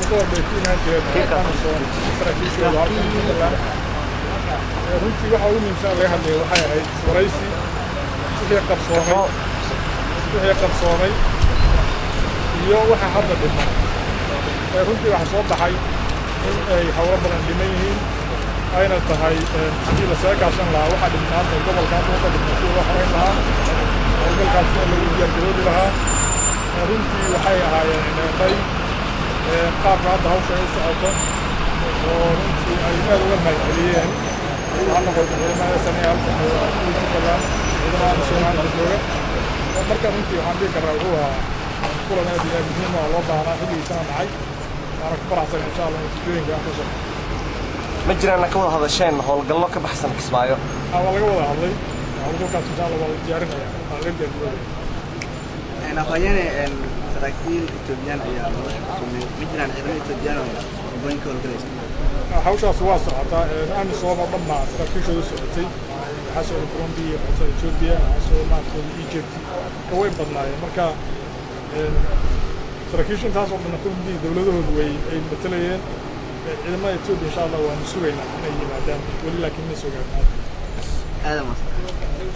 كتور بيتنا كيف أمسون تركيز وعارفين runtii waxa uu muhiimsan laga hadlay waxay ahayd waraysi wixii qabsoomay iyo waxa hadda dhiman runtii waxa soo baxay in ay hawlo badan dhiman yihiin ayna tahay sidii la soo gaashan lahaa waxa dhimaanta gobolkaas oo qodobka si loo xoreyn lahaa gobolkaas lagu diyaargaroobi lahaa runtii waxay ahaayeen qaabka hadda hawsha ay socoto oo runtii ay aad uga mahadceliyeen waxaana qodobada sanayaal ku badan ciidamada Soomaaliya jooga marka runtii waxaan dhihi karaa wuxuu ahaa kulan aad iyo aad muhiim ah loo baahnaa xilligiisana dhacay waana ku faraxsan insha Allah natiijooyinka aan ka soo ma jiraan ka wada hadasheen howlgallo ka baxsan Kismaayo waa laga wada hadlay howlgalkaas insha Allah waa diyaarinaya afhayeen saraakiil Ethiopian ayaa loo xukumay ma jiraan ciidamada Ethiopian oo gobolka howlgalaysa hawshaas waa socotaa aan soo dhammaa saraakiishooda socotay حسوا كولومبيا حسوا إثيوبيا حسوا ماكو إيجيبت كوي بدناي مركا تركيشن تاسو من كولومبيا دولته دوي أي مثلين إذا ما إثيوبيا إن شاء الله ونسوينا أي مادام ولكن نسوينا هذا